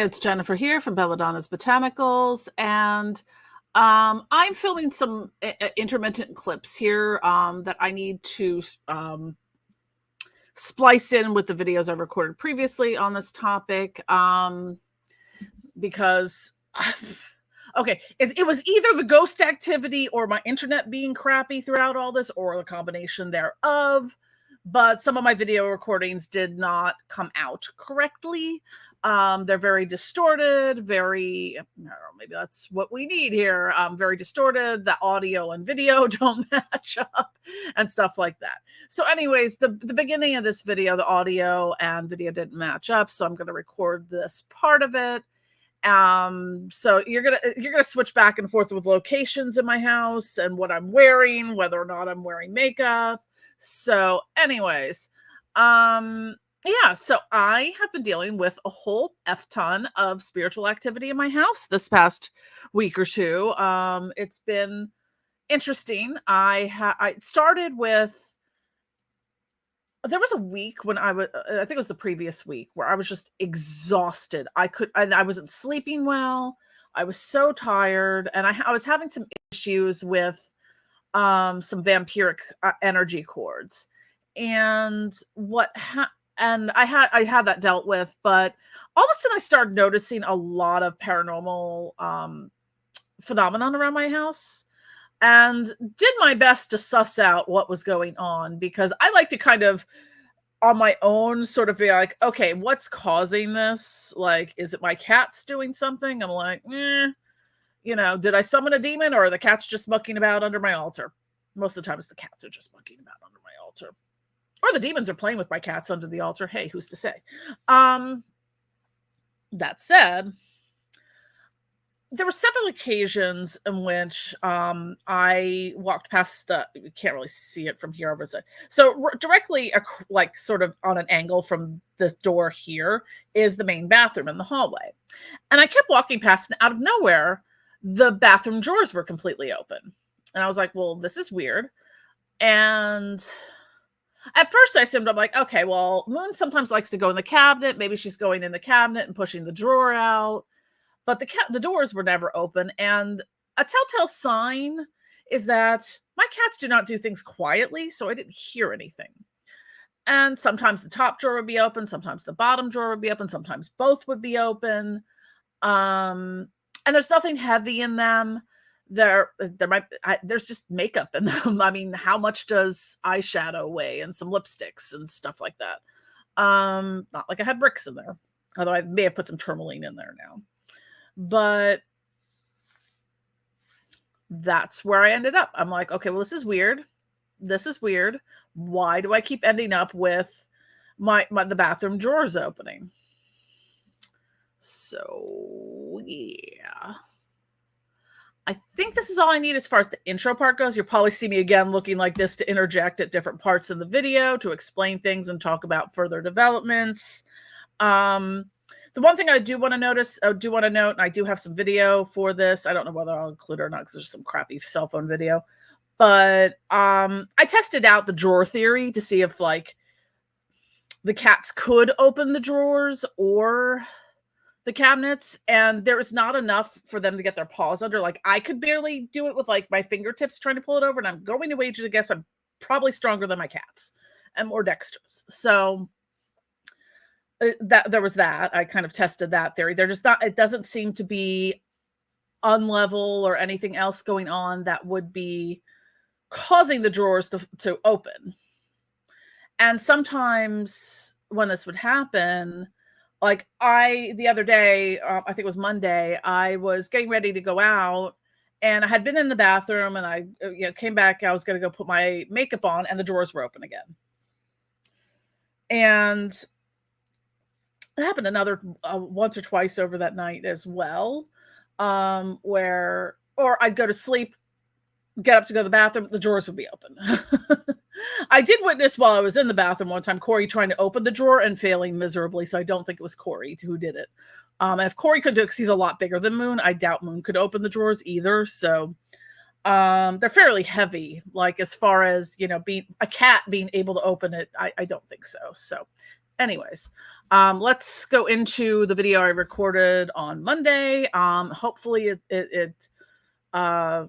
it's Jennifer here from Belladonna's Botanicals, and I'm filming some intermittent clips here that I need to splice in with the videos I recorded previously on this topic because, okay, it was either the ghost activity or my internet being crappy throughout all this, or a combination thereof. But some of my video recordings did not come out correctly. They're very distorted, very, I don't know, maybe that's what we need here. Very distorted. The audio and video don't match up and stuff like that. So anyways, the beginning of this video, the audio and video didn't match up. So I'm going to record this part of it. So you're gonna switch back and forth with locations in my house and what I'm wearing, whether or not I'm wearing makeup. So anyways, yeah, so I have been dealing with a whole F ton of spiritual activity in my house this past week or two. It's been interesting. I started with, there was a week when I think it was the previous week, where I was just exhausted. I wasn't sleeping well. I was so tired, and I was having some issues with some vampiric energy cords, and I had that dealt with. But all of a sudden I started noticing a lot of paranormal phenomenon around my house, and did my best to suss out what was going on, because I like to kind of on my own sort of be like, okay, what's causing this? Like, is it my cats doing something? I'm like, did I summon a demon, or are the cats just mucking about under my altar? Most of the times the cats are just mucking about under my altar. Or the demons are playing with my cats under the altar. Hey, who's to say? That said, there were several occasions in which I walked past, you can't really see it from here over the, so directly, like sort of on an angle from this door here, is the main bathroom in the hallway. And I kept walking past, and out of nowhere, the bathroom drawers were completely open. And I was like, well, this is weird. And at first I assumed, I'm like, okay, well, Moon sometimes likes to go in the cabinet. Maybe she's going in the cabinet and pushing the drawer out. But the doors were never open. And a telltale sign is that my cats do not do things quietly, so I didn't hear anything. And sometimes the top drawer would be open, sometimes the bottom drawer would be open, sometimes both would be open. And there's nothing heavy in them. There's just makeup in them. I mean, how much does eyeshadow weigh, and some lipsticks and stuff like that? Not like I had bricks in there, although I may have put some tourmaline in there now. But that's where I ended up. I'm like, okay, well, this is weird. This is weird. Why do I keep ending up with the bathroom drawers opening? So yeah, I think this is all I need as far as the intro part goes. You'll probably see me again looking like this to interject at different parts in the video to explain things and talk about further developments. The one thing I do want to note, and I do have some video for this. I don't know whether I'll include it or not, because there's some crappy cell phone video. But I tested out the drawer theory to see if, like, the cats could open the drawers or the cabinets, and there was not enough for them to get their paws under. Like, I could barely do it with, like, my fingertips trying to pull it over, and I'm going to wager to guess I'm probably stronger than my cats and more dexterous. So that there was that. I kind of tested that theory. They're just not, it doesn't seem to be unlevel or anything else going on that would be causing the drawers to open. And sometimes when this would happen, like the other day, I think it was Monday, I was getting ready to go out, and I had been in the bathroom, and I came back. I was going to go put my makeup on, and the drawers were open again. And it happened another once or twice over that night as well, or I'd go to sleep, get up to go to the bathroom, the drawers would be open. I did witness, while I was in the bathroom one time, Corey trying to open the drawer and failing miserably, so I don't think it was Corey who did it. And if Corey could do it, because he's a lot bigger than Moon, I doubt Moon could open the drawers either. So they're fairly heavy, like as far as, being a cat being able to open it, I don't think so. So Anyways, let's go into the video I recorded on Monday. Hopefully it uh,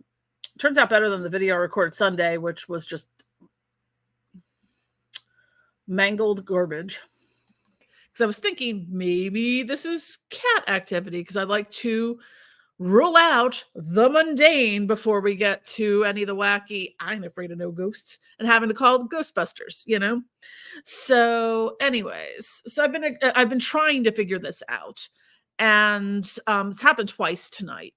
turns out better than the video I recorded Sunday, which was just mangled garbage. Because I was thinking maybe this is cat activity because I'd like to rule out the mundane before we get to any of the wacky, I'm afraid of no ghosts, and having to call Ghostbusters, you know? So, anyways, so I've been trying to figure this out, and it's happened twice tonight.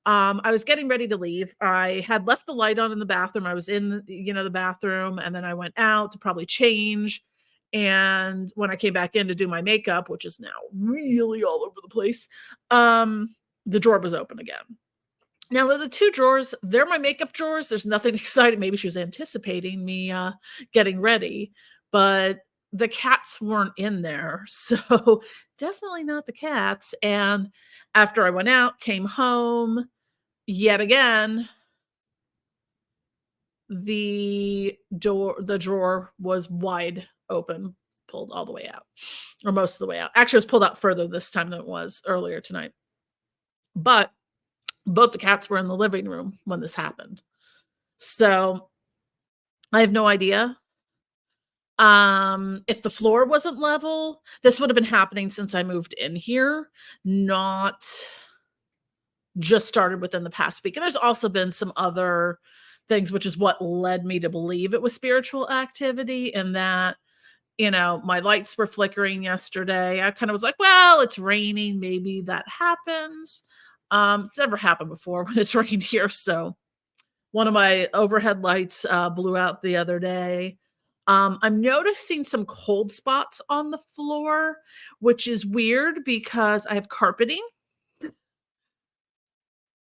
I was getting ready to leave. I had left the light on in the bathroom. I was in, the bathroom, and then I went out to probably change. And when I came back in to do my makeup, which is now really all over the place, the drawer was open again. Now, the two drawers, they're my makeup drawers. There's nothing exciting. Maybe she was anticipating me getting ready, but the cats weren't in there. So definitely not the cats. And after I went out, came home, yet again, the drawer was wide open, pulled all the way out, or most of the way out. Actually, it was pulled out further this time than it was earlier tonight. But both the cats were in the living room when this happened. So I have no idea. If the floor wasn't level, this would have been happening since I moved in here, not just started within the past week. And there's also been some other things, which is what led me to believe it was spiritual activity, and that, my lights were flickering yesterday. I kind of was like, well, it's raining. Maybe that happens. It's never happened before when it's rained here. So one of my overhead lights blew out the other day. I'm noticing some cold spots on the floor, which is weird because I have carpeting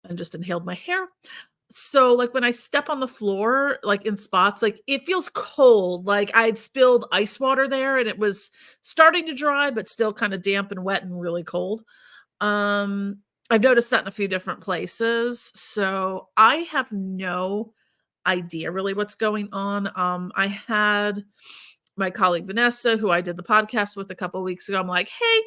and just inhaled my hair. So, like, when I step on the floor, like, in spots, like, it feels cold, like, I'd spilled ice water there and it was starting to dry, but still kinda damp and wet and really cold. Um, I've noticed that in a few different places, so I have no idea really what's going on. I had my colleague Vanessa, who I did the podcast with a couple weeks ago. I'm like, hey,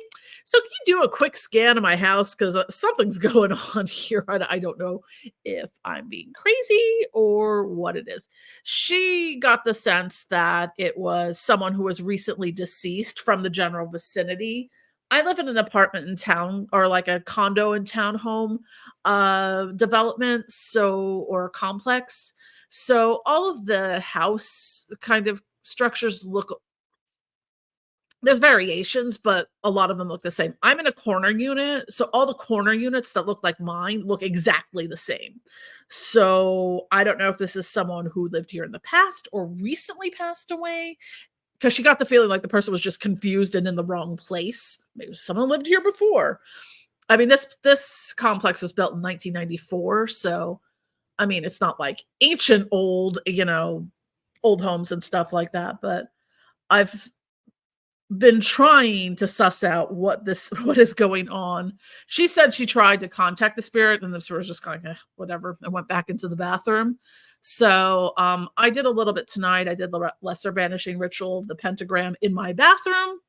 so can you do a quick scan of my house? Because something's going on here. I don't know if I'm being crazy or what it is. She got the sense that it was someone who was recently deceased from the general vicinity. I live in an apartment in town, or like a condo and townhome development, or complex. So all of the house kind of structures look, there's variations, but a lot of them look the same. I'm in a corner unit, so all the corner units that look like mine look exactly the same. So I don't know if this is someone who lived here in the past or recently passed away, because she got the feeling like the person was just confused and in the wrong place. Maybe someone lived here before. I mean, this complex was built in 1994, so I mean, it's not like ancient old, old homes and stuff like that, but I've been trying to suss out what is going on. She said she tried to contact the spirit, and the spirit was just kind of whatever, and went back into the bathroom. So I did a little bit tonight. I did the lesser banishing ritual of the pentagram in my bathroom.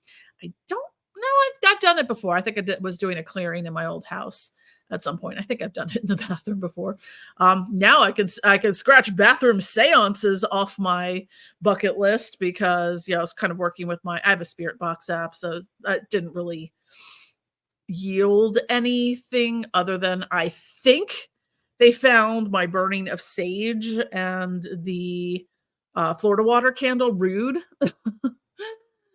I don't know. I've done it before. I think was doing a clearing in my old house at some point. I think I've done it in the bathroom before. Now I can scratch bathroom seances off my bucket list because I was kind of working with I have a spirit box app, so that didn't really yield anything other than I think they found my burning of sage and the Florida water candle rude.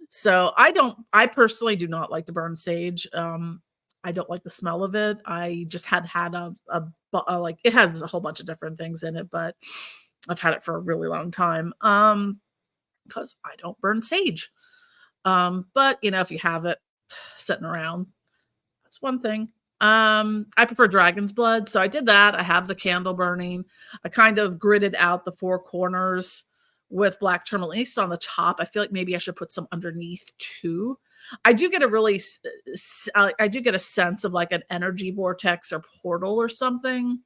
So I personally do not like to burn sage. I don't like the smell of it. I just had like, it has a whole bunch of different things in it, but I've had it for a really long time. Because I don't burn sage. But if you have it sitting around, that's one thing. I prefer dragon's blood, so I did that. I have the candle burning. I kind of gridded out the four corners with black tourmaline, at least on the top. I feel like maybe I should put some underneath too. I do get I do get a sense of like an energy vortex or portal or something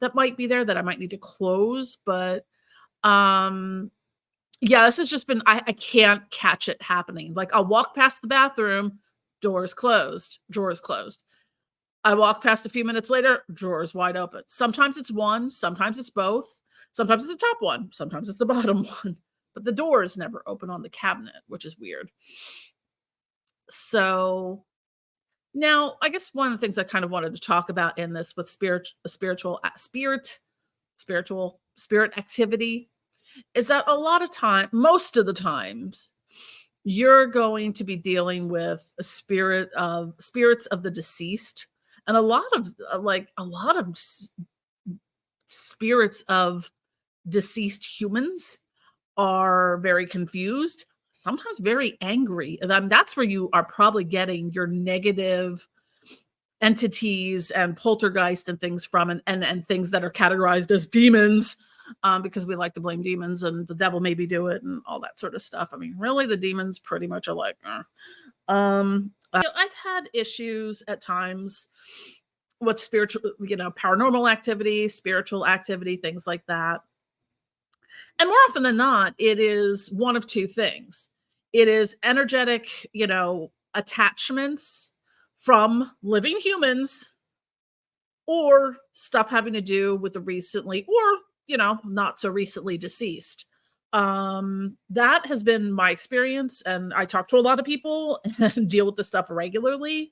that might be there that I might need to close, but Yeah, this has just been I can't catch it happening. Like, I'll walk past the bathroom, door's closed, drawer's closed. I walk past a few minutes later, drawer's wide open. Sometimes it's one, sometimes it's both, sometimes it's the top one, sometimes it's the bottom one, but the door is never open on the cabinet, which is weird. So, now, I guess one of the things I kind of wanted to talk about in this with spirit activity is that a lot of time most of the times, you're going to be dealing with spirits of the deceased, and a lot of, spirits of deceased humans are very confused, sometimes very angry, and that's where you are probably getting your negative entities and poltergeist and things from, and things that are categorized as demons, because we like to blame demons and the devil maybe do it and all that sort of stuff. I mean, really, the demons pretty much are like, I've had issues at times with paranormal activity, spiritual activity, things like that. And more often than not, it is one of two things. It is energetic, attachments from living humans, or stuff having to do with the recently or, not so recently deceased. That has been my experience, and I talk to a lot of people and deal with this stuff regularly.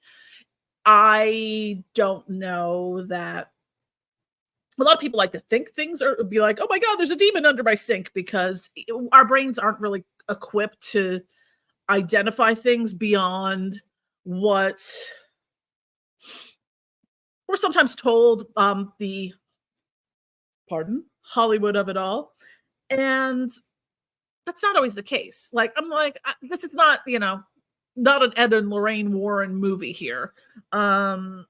I don't know that a lot of people like to think things or be like, "Oh my god, there's a demon under my sink," because our brains aren't really equipped to identify things beyond what we're sometimes told, the pardon, Hollywood of it all. And that's not always the case. Like, I'm like, this is not, not an Ed and Lorraine Warren movie here. Um,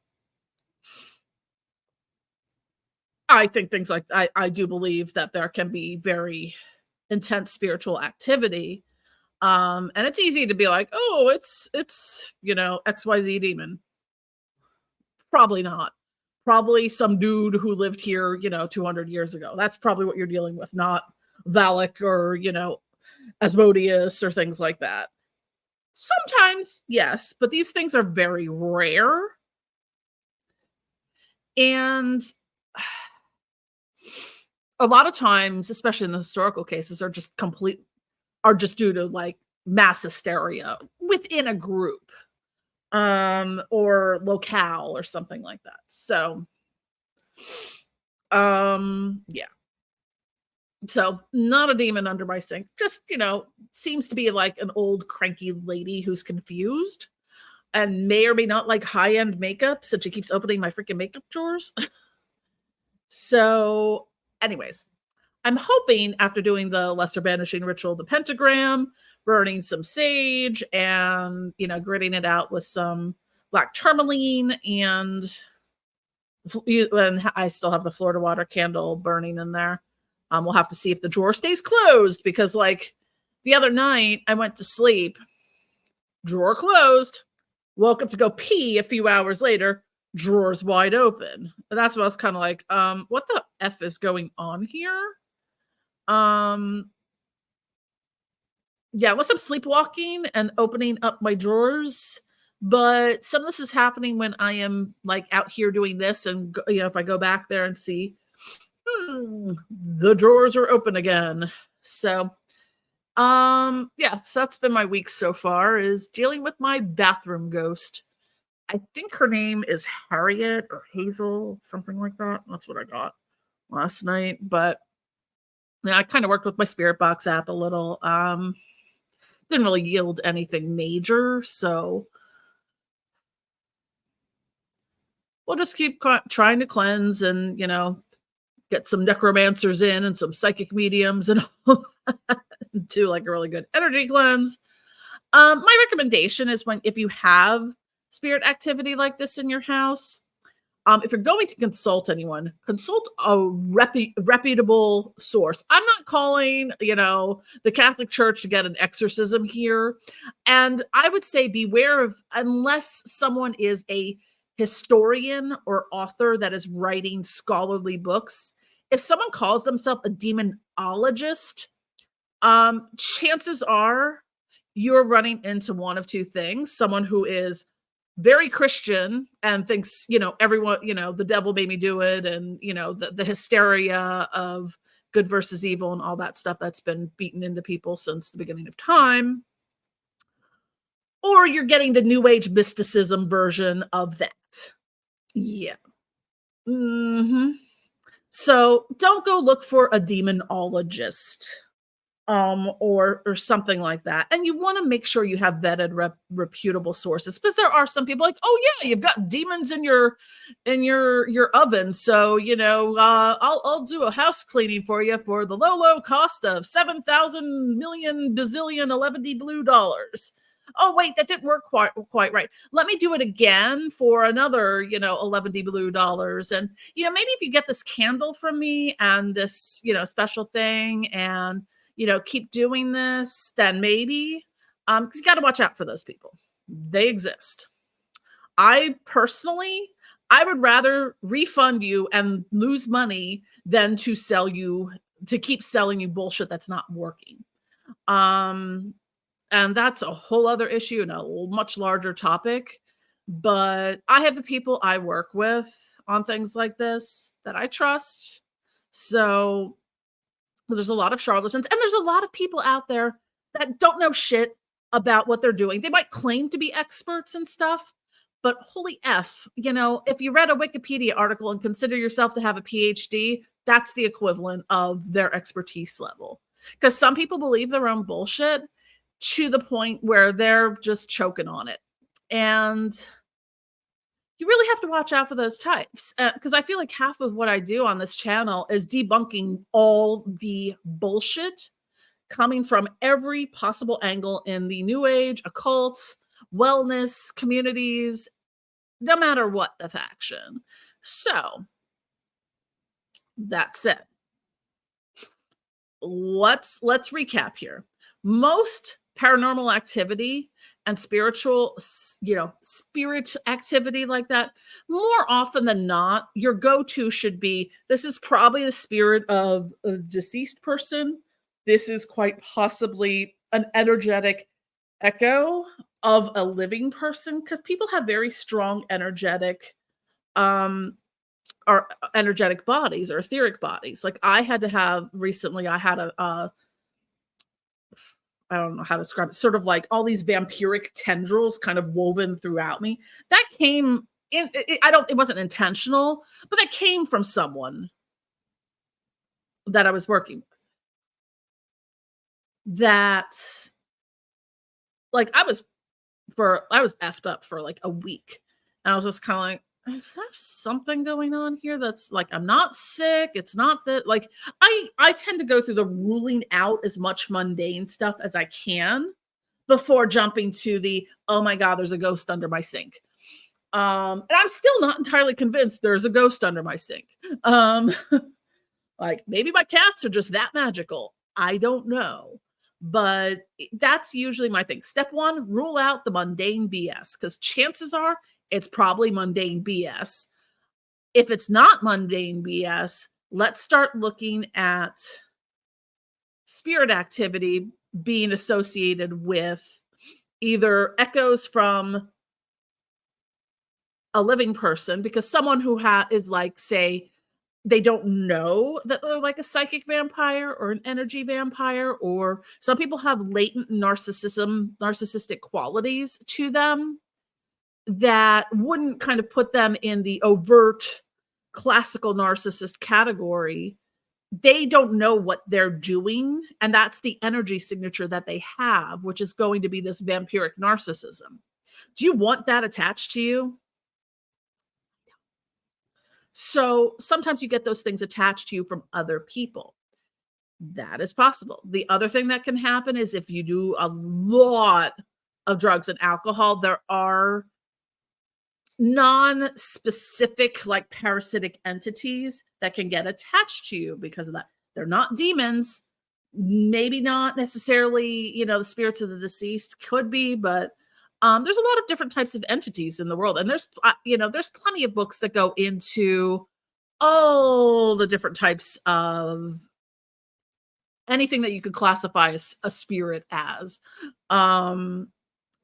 I think things like I do believe that there can be very intense spiritual activity. And it's easy to be like, oh, it's XYZ demon. Probably not. Probably some dude who lived here, 200 years ago. That's probably what you're dealing with, not Valak or, Asmodeus or things like that. Sometimes, yes, but these things are very rare. And a lot of times, especially in the historical cases, are just due to like mass hysteria within a group, or locale or something like that. So, yeah. So, not a demon under my sink. Just, seems to be like an old cranky lady who's confused and may or may not like high-end makeup, so she keeps opening my freaking makeup drawers. So, anyways, I'm hoping after doing the lesser banishing ritual, the pentagram, burning some sage, and, gritting it out with some black tourmaline, and I still have the Florida water candle burning in there. We'll have to see if the drawer stays closed, because, like, the other night I went to sleep, drawer closed, woke up to go pee a few hours later, drawers wide open. And that's what I was kind of like, what the F is going on here? Um, yeah, unless I'm sleepwalking and opening up my drawers. But some of this is happening when I am like out here doing this, and if I go back there and see, the drawers are open again. So, yeah, so that's been my week so far, is dealing with my bathroom ghost. I think her name is Harriet or Hazel, something like that. That's what I got last night. But yeah, I kind of worked with my spirit box app a little. Didn't really yield anything major, so we'll just keep trying to cleanse, and get some necromancers in and some psychic mediums and all do like a really good energy cleanse. My recommendation is, if you have spirit activity like this in your house, if you're going to consult anyone, consult a reputable source. I'm not calling, the Catholic Church to get an exorcism here. And I would say beware of, unless someone is a historian or author that is writing scholarly books, if someone calls themselves a demonologist, Chances are you're running into one of two things. Someone who is very Christian and thinks, everyone, the devil made me do it. And, the hysteria of good versus evil and all that stuff that's been beaten into people since the beginning of time. Or you're getting the new age mysticism version of that. Yeah. So don't go look for a demonologist or something like that. And you want to make sure you have vetted reputable sources, because there are some people like, oh yeah, you've got demons in your oven, so I'll do a house cleaning for you for the low cost of 7,000 million bazillion 11 blue dollars. Oh wait, that didn't work quite right. Let me do it again for another 11 blue dollars. And maybe if you get this candle from me and this special thing, and keep doing this, then maybe, because you got to watch out for those people. They exist. I personally, I would rather refund you and lose money than to keep selling you bullshit that's not working. And that's a whole other issue and a much larger topic. But I have the people I work with on things like this that I trust. So, because there's a lot of charlatans and there's a lot of people out there that don't know shit about what they're doing. They might claim to be experts and stuff, but holy F, if you read a Wikipedia article and consider yourself to have a PhD, that's the equivalent of their expertise level. Because some people believe their own bullshit to the point where they're just choking on it. And you really have to watch out for those types, because I feel like half of what I do on this channel is debunking all the bullshit coming from every possible angle in the new age, occult, wellness communities, no matter what the faction. So that's it. Let's recap here. Most paranormal activity and spiritual, spirit activity like that, more often than not, your go-to should be, this is probably the spirit of a deceased person. This is quite possibly an energetic echo of a living person, because people have very strong energetic or energetic bodies or etheric bodies. Like I had a I don't know how to describe it, sort of like all these vampiric tendrils kind of woven throughout me. That came in, it wasn't intentional, but that came from someone that I was working with. That, like, I was effed up for like a week. And I was just kind of like, is there something going on here that's like, I'm not sick, it's not that, like, I tend to go through the ruling out as much mundane stuff as I can before jumping to the, oh my god, there's a ghost under my sink. And I'm still not entirely convinced there's a ghost under my sink. Like maybe my cats are just that magical, I don't know. But that's usually my thing. Step one, rule out the mundane BS, because chances are it's probably mundane BS. If it's not mundane BS, let's start looking at spirit activity being associated with either echoes from a living person, because someone who is like, say, they don't know that they're like a psychic vampire or an energy vampire, or some people have latent narcissistic qualities to them that wouldn't kind of put them in the overt classical narcissist category. They don't know what they're doing, and that's the energy signature that they have, which is going to be this vampiric narcissism. Do you want that attached to you? So sometimes you get those things attached to you from other people. That is possible. The other thing that can happen is if you do a lot of drugs and alcohol, there are non-specific, like parasitic entities that can get attached to you because of that. They're not demons, maybe not necessarily, the spirits of the deceased, could be, but there's a lot of different types of entities in the world. And there's plenty of books that go into all the different types of anything that you could classify as a spirit as. Um,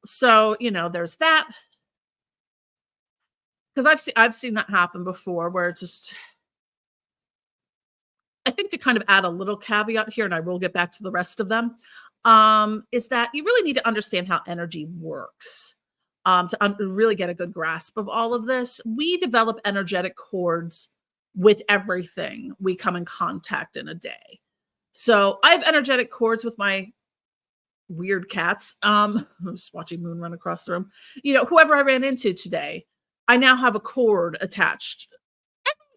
so, there's that, because I've seen that happen before where it's just, I think, to kind of add a little caveat here, and I will get back to the rest of them, is that you really need to understand how energy works. To really get a good grasp of all of this, we develop energetic cords with everything we come in contact in a day. So I have energetic cords with my weird cats. I'm just watching Moon run across the room. Whoever I ran into today, I now have a cord attached.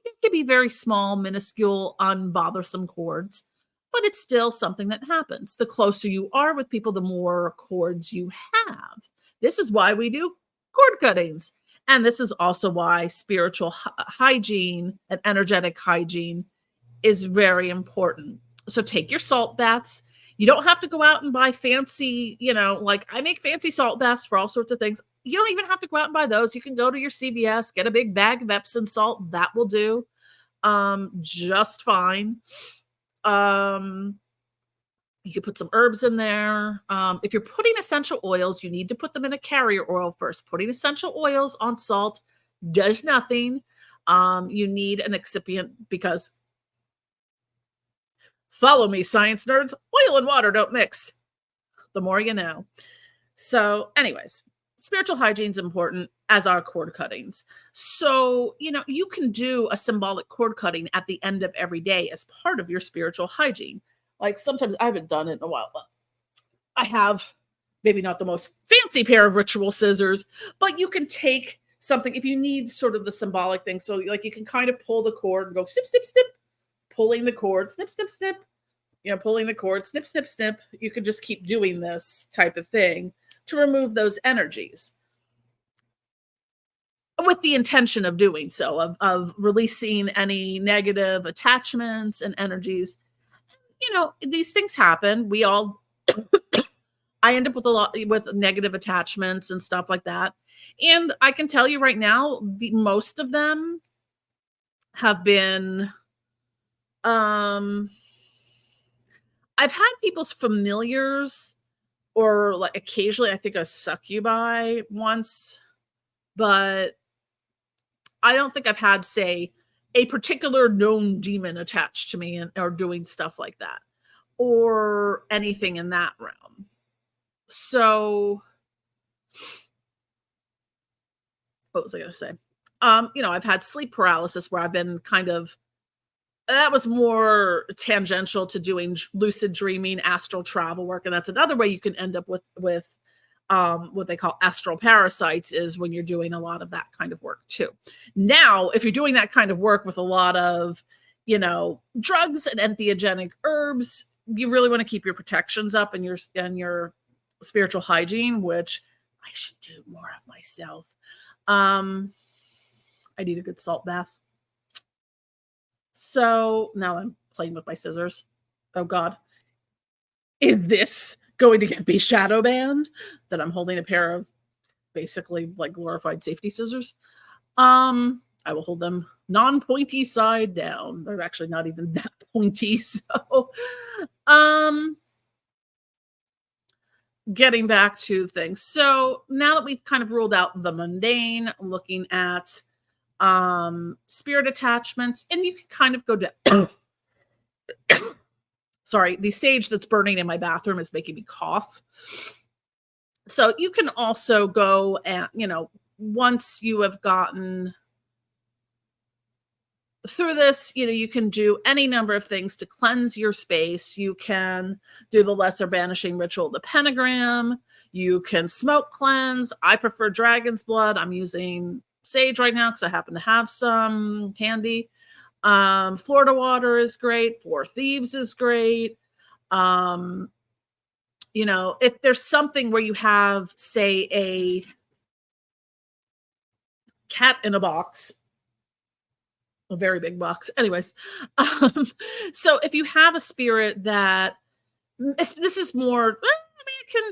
It can be very small, minuscule, unbothersome cords, but it's still something that happens. The closer you are with people, the more cords you have. This is why we do cord cuttings. And this is also why spiritual hygiene and energetic hygiene is very important. So take your salt baths. You don't have to go out and buy fancy, like I make fancy salt baths for all sorts of things. You don't even have to go out and buy those. You can go to your CVS, get a big bag of Epsom salt. That will do just fine. You could put some herbs in there. If you're putting essential oils, you need to put them in a carrier oil first. Putting essential oils on salt does nothing. You need an excipient because, follow me, science nerds, oil and water don't mix. The more you know. So anyways, spiritual hygiene is important, as are cord cuttings. So, you can do a symbolic cord cutting at the end of every day as part of your spiritual hygiene. Like sometimes I haven't done it in a while, but I have maybe not the most fancy pair of ritual scissors, but you can take something if you need sort of the symbolic thing. So like you can kind of pull the cord and go snip, snip, snip, pulling the cord, snip, snip, snip, pulling the cord, snip, snip, snip. You could just keep doing this type of thing to remove those energies with the intention of doing so, of releasing any negative attachments and energies. These things happen. We all, I end up with a lot with negative attachments and stuff like that. And I can tell you right now, most of them have been, I've had people's familiars, or like occasionally I think a succubi once, but I don't think I've had, say, a particular known demon attached to me or doing stuff like that, or anything in that realm. So what was I going to say? I've had sleep paralysis where I've been kind of, that was more tangential to doing lucid dreaming, astral travel work. And that's another way you can end up with what they call astral parasites, is when you're doing a lot of that kind of work too. Now, if you're doing that kind of work with a lot of, drugs and entheogenic herbs, you really want to keep your protections up and your spiritual hygiene, which I should do more of myself. I need a good salt bath. So now I'm playing with my scissors. Oh God. Is this going to get me shadow banned that I'm holding a pair of basically like glorified safety scissors? I will hold them non-pointy side down. They're actually not even that pointy. So, getting back to things. So now that we've kind of ruled out the mundane, looking at spirit attachments, and you can kind of go to sorry, the sage that's burning in my bathroom is making me cough. So you can also go and, once you have gotten through this, you can do any number of things to cleanse your space. You can do the lesser banishing ritual, the pentagram. You can smoke cleanse. I prefer dragon's blood. I'm using sage right now because I happen to have some handy. Florida water is great. Four Thieves is great. If there's something where you have, say, a cat in a box, a very big box. Anyways, so if you have a spirit that, this is more,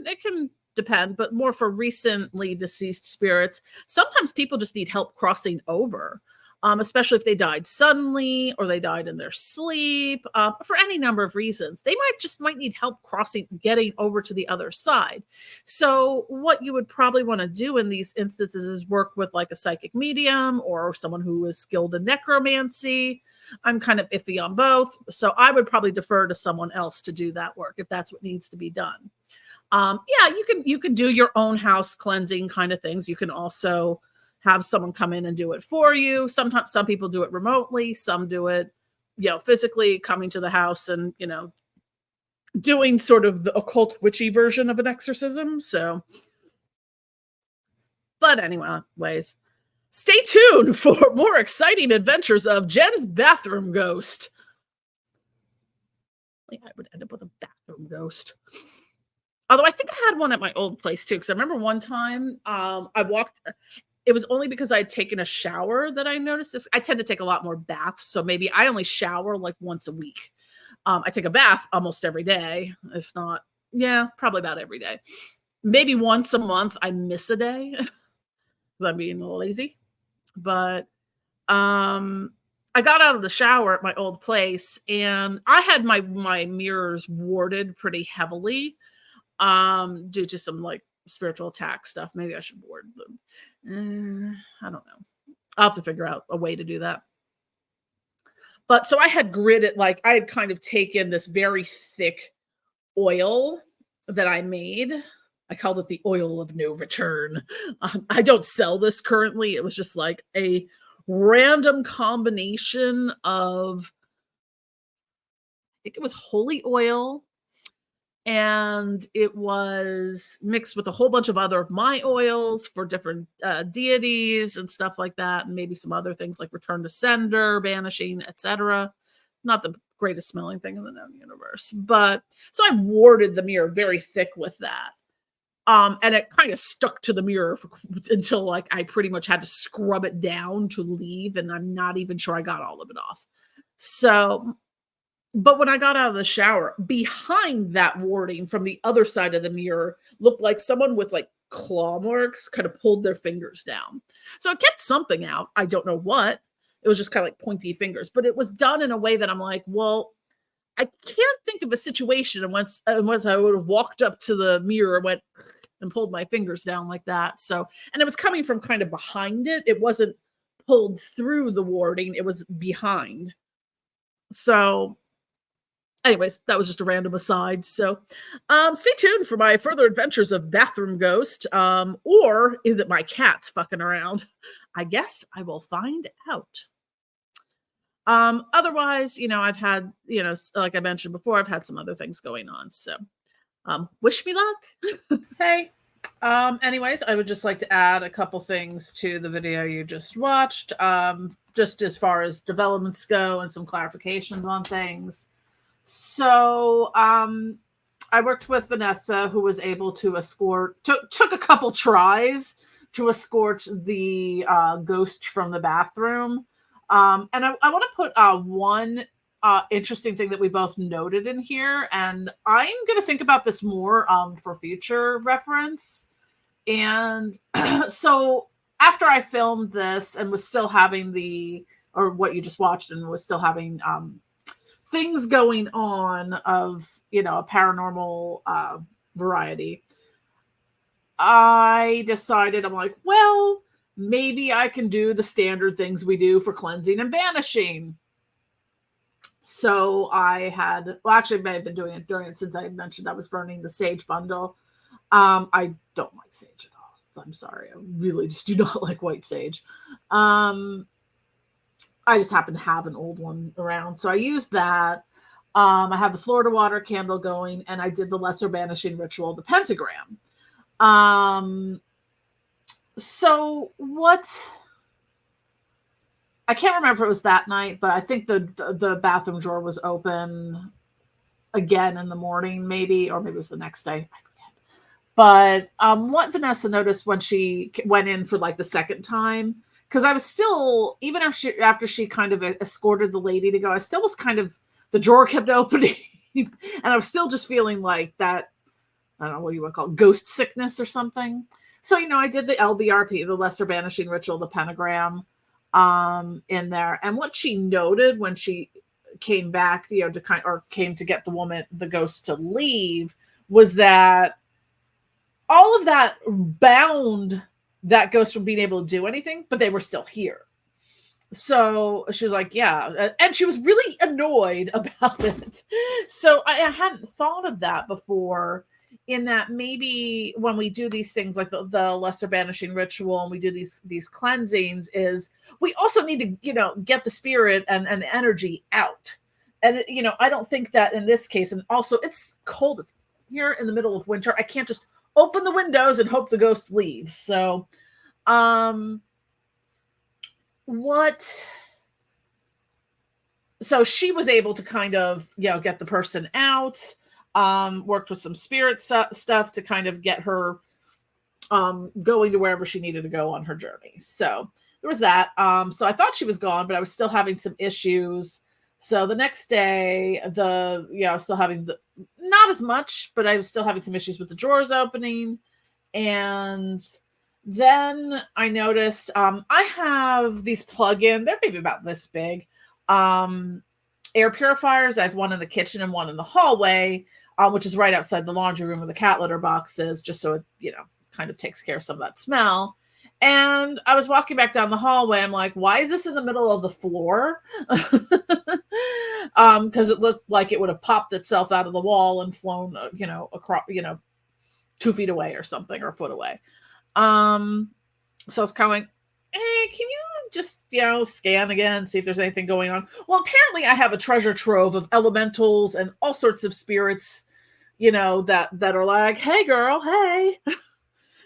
it can depend, but more for recently deceased spirits. Sometimes people just need help crossing over. especially if they died suddenly or they died in their sleep, for any number of reasons. They might need help getting over to the other side. So what you would probably want to do in these instances is work with like a psychic medium or someone who is skilled in necromancy. I'm kind of iffy on both. So I would probably defer to someone else to do that work if that's what needs to be done. Yeah, you can do your own house cleansing kind of things. You can also have someone come in and do it for you. Sometimes some people do it remotely, some do it, physically coming to the house and, doing sort of the occult witchy version of an exorcism. So, but anyways, stay tuned for more exciting adventures of Jen's bathroom ghost. I would end up with a bathroom ghost. Although I think I had one at my old place too, because I remember one time I walked. It was only because I had taken a shower that I noticed this. I tend to take a lot more baths, so maybe I only shower like once a week. I take a bath almost every day, if not, yeah, probably about every day. Maybe once a month I miss a day because I'm being a little lazy. But I got out of the shower at my old place and I had my mirrors warded pretty heavily due to some like spiritual attack stuff. Maybe I should ward them. I don't know. I'll have to figure out a way to do that. But so I had gridded, like I had kind of taken this very thick oil that I made. I called it the oil of no return. I don't sell this currently. It was just like a random combination of, I think it was holy oil, and it was mixed with a whole bunch of other of my oils for different deities and stuff like that, and maybe some other things like return to sender, banishing, etc. Not the greatest smelling thing in the known universe, but so I warded the mirror very thick with that. And it kind of stuck to the mirror until like I pretty much had to scrub it down to leave, and I'm not even sure I got all of it off. So, but when I got out of the shower, behind that warding from the other side of the mirror looked like someone with like claw marks kind of pulled their fingers down. So it kept something out. I don't know what. It was just kind of like pointy fingers, but it was done in a way that I'm like, well, I can't think of a situation unless I would have walked up to the mirror and went and pulled my fingers down like that. So, and it was coming from kind of behind it. It wasn't pulled through the warding. It was behind. So anyways, that was just a random aside. So stay tuned for my further adventures of Bathroom Ghost. Or is it my cats fucking around? I guess I will find out. Otherwise, I've had, like I mentioned before, I've had some other things going on. So wish me luck. Hey. Anyways, I would just like to add a couple things to the video you just watched. Just as far as developments go and some clarifications on things. So I worked with Vanessa, who was able to took a couple tries to escort the ghost from the bathroom. And I want to put one interesting thing that we both noted in here, and I'm going to think about this more for future reference. And so after I filmed this and was still having or what you just watched, and was still having things going on of, a paranormal variety, I decided, I'm like, well, maybe I can do the standard things we do for cleansing and banishing. So actually I have been doing it since I had mentioned I was burning the sage bundle. I don't like sage at all. I'm sorry. I really just do not like white sage. I just happen to have an old one around. So I used that. I have the Florida water candle going, and I did the lesser banishing ritual, the pentagram. So I can't remember if it was that night, but I think the bathroom drawer was open again in the morning, maybe, or maybe it was the next day. I forget. But what Vanessa noticed when she went in for like the second time, because I was still, even after she kind of escorted the lady to go, I still was kind of, the drawer kept opening, and I was still just feeling like that, I don't know what you want to call it, ghost sickness or something. So, I did the LBRP, the lesser banishing ritual, the pentagram. in there. And what she noted when she came back, came to get the ghost to leave, was that all of that bound that ghost from being able to do anything, but they were still here. So she was like, yeah. And she was really annoyed about it. So I hadn't thought of that before, in that maybe when we do these things like the lesser banishing ritual, and we do these cleansings, is we also need to, get the spirit and the energy out. And, I don't think that in this case, and also it's cold as here in the middle of winter. I can't just open the windows and hope the ghost leaves. So, so she was able to kind of, get the person out, worked with some spirit stuff to kind of get her going to wherever she needed to go on her journey. So there was that. So I thought she was gone, but I was still having some issues. So the next day, I was still having not as much, but I was still having some issues with the drawers opening. And then I noticed I have these plug-in, they're maybe about this big, air purifiers. I have one in the kitchen and one in the hallway, which is right outside the laundry room where the cat litter box is, just so it, kind of takes care of some of that smell. And I was walking back down the hallway. I'm like, why is this in the middle of the floor? Because it looked like it would have popped itself out of the wall and flown, across, 2 feet away or something, or a foot away. So I was kind of like, hey, can you just, scan again, see if there's anything going on? Well, apparently I have a treasure trove of elementals and all sorts of spirits, that are like, hey girl, hey.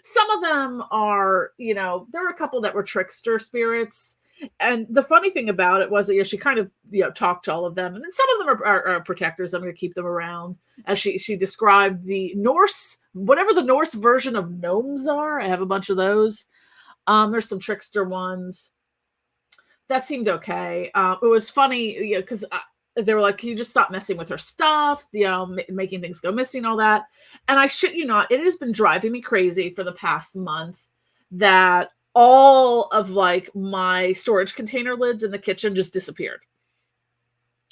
Some of them are, there are a couple that were trickster spirits. And the funny thing about it was that she kind of, talked to all of them. And then some of them are protectors. I'm going to keep them around. As she described the Norse, whatever the Norse version of gnomes are. I have a bunch of those. There's some trickster ones. That seemed okay. It was funny, because they were like, can you just stop messing with her stuff, making things go missing, all that. And I shit you not, it has been driving me crazy for the past month that all of like my storage container lids in the kitchen just disappeared.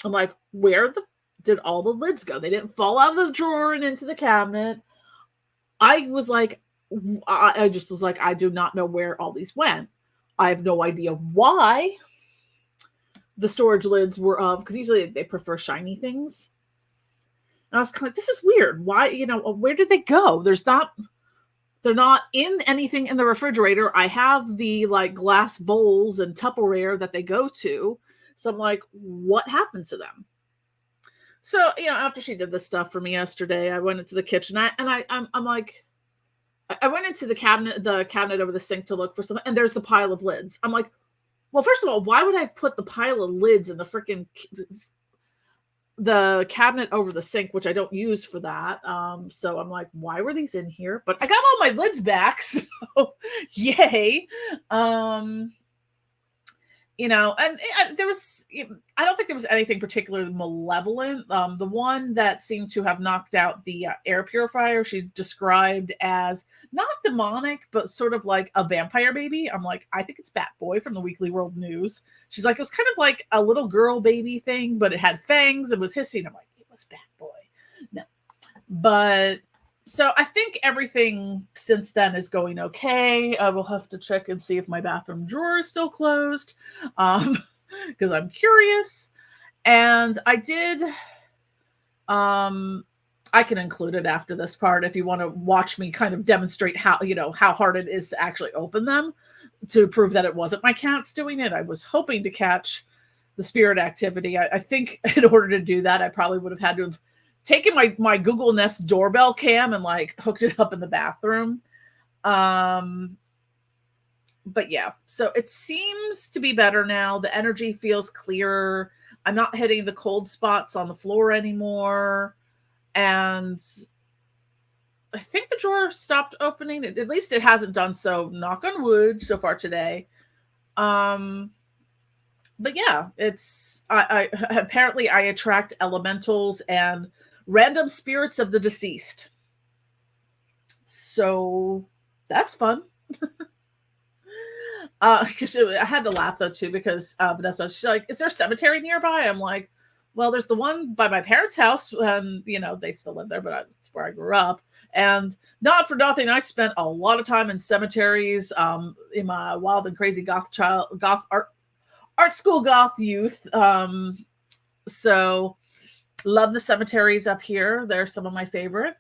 I'm like, where did all the lids go? They didn't fall out of the drawer and into the cabinet. I was like, I just was like, I do not know where all these went. I have no idea why the storage lids were of, because usually they prefer shiny things. And I was kind of like, this is weird. Why, where did they go? They're not in anything in the refrigerator. I have the like glass bowls and Tupperware that they go to. So I'm like, what happened to them? So, after she did this stuff for me yesterday, I went into the kitchen. I'm like, I went into the cabinet over the sink to look for something, and there's the pile of lids. I'm like, well, first of all, why would I put the pile of lids in the cabinet over the sink, which I don't use for that? So I'm like, why were these in here? But I got all my lids back, so yay. And there was, I don't think there was anything particularly malevolent. The one that seemed to have knocked out the air purifier, she described as not demonic, but sort of like a vampire baby. I'm like, I think it's Bat Boy from the Weekly World News. She's like, it was kind of like a little girl baby thing, but it had fangs and was hissing. I'm like, it was Bat Boy. No. But so I think everything since then is going okay. I will have to check and see if my bathroom drawer is still closed, because I'm curious. And I did, I can include it after this part if you want to watch me kind of demonstrate how hard it is to actually open them, to prove that it wasn't my cats doing it. I was hoping to catch the spirit activity. I think in order to do that, I probably would have had to have taken my Google Nest doorbell cam and like hooked it up in the bathroom. But yeah, so it seems to be better now. The energy feels clearer. I'm not hitting the cold spots on the floor anymore. And I think the drawer stopped opening. At least it hasn't done so, knock on wood, so far today. But yeah, it's I apparently I attract elementals and random spirits of the deceased. So that's fun. Because I had to laugh though too because Vanessa, she's like, "Is there a cemetery nearby?" I'm like, "Well, there's the one by my parents' house, and they still live there, but that's where I grew up." And not for nothing, I spent a lot of time in cemeteries in my wild and crazy goth art school goth youth. So love the cemeteries up here. They're some of my favorite.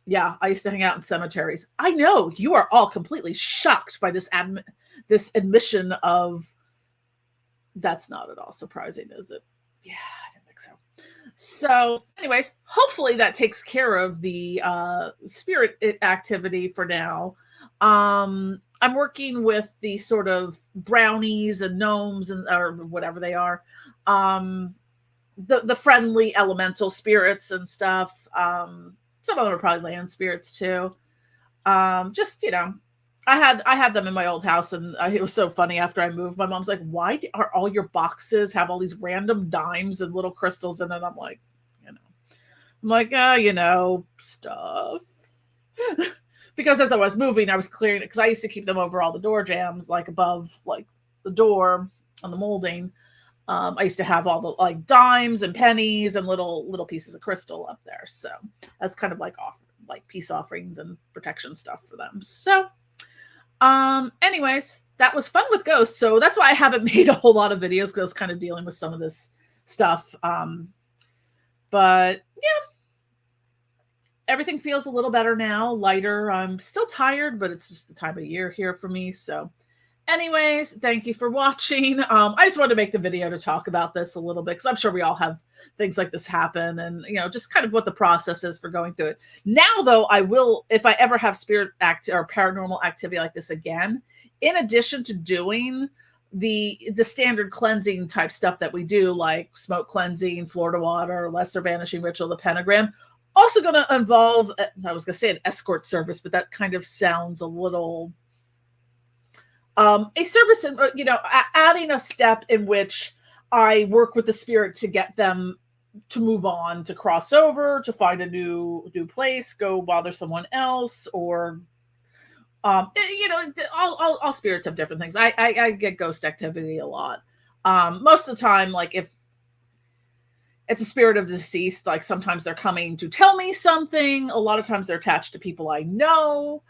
Yeah, I used to hang out in cemeteries. I know you are all completely shocked by this admission of that's not at all surprising, is it? Yeah, I didn't think so. So, anyways, hopefully that takes care of the spirit activity for now. I'm working with the sort of brownies and gnomes and or whatever they are. The friendly elemental spirits and stuff. Some of them are probably land spirits too. Just I had them in my old house, and it was so funny. After I moved, my mom's like, "Why are all your boxes have all these random dimes and little crystals in it?" I'm like, stuff. Because as I was moving, I was clearing it because I used to keep them over all the door jambs, like above like the door on the molding. I used to have all the like dimes and pennies and little pieces of crystal up there. So that's kind of like peace offerings and protection stuff for them. So anyways, that was fun with ghosts. So that's why I haven't made a whole lot of videos because I was kind of dealing with some of this stuff. But yeah, everything feels a little better now, lighter. I'm still tired, but it's just the time of year here for me. So anyways, thank you for watching. I just wanted to make the video to talk about this a little bit because I'm sure we all have things like this happen and, just kind of what the process is for going through it. Now, though, I will, if I ever have spirit act or paranormal activity like this again, in addition to doing the standard cleansing type stuff that we do, like smoke cleansing, Florida water, lesser banishing ritual, the pentagram, also going to involve, I was going to say an escort service, but that kind of sounds a little... a service, adding a step in which I work with the spirit to get them to move on, to cross over, to find a new place, go bother someone else, or, all spirits have different things. I get ghost activity a lot. Most of the time, like if it's a spirit of deceased, like sometimes they're coming to tell me something. A lot of times they're attached to people I know.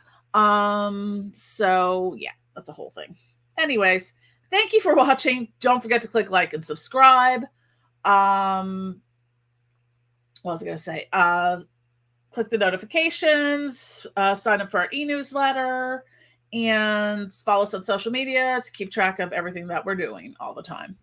So yeah. That's a whole thing. Anyways, thank you for watching. Don't forget to click like and subscribe. What was I going to say? Click the notifications, sign up for our e-newsletter, and follow us on social media to keep track of everything that we're doing all the time.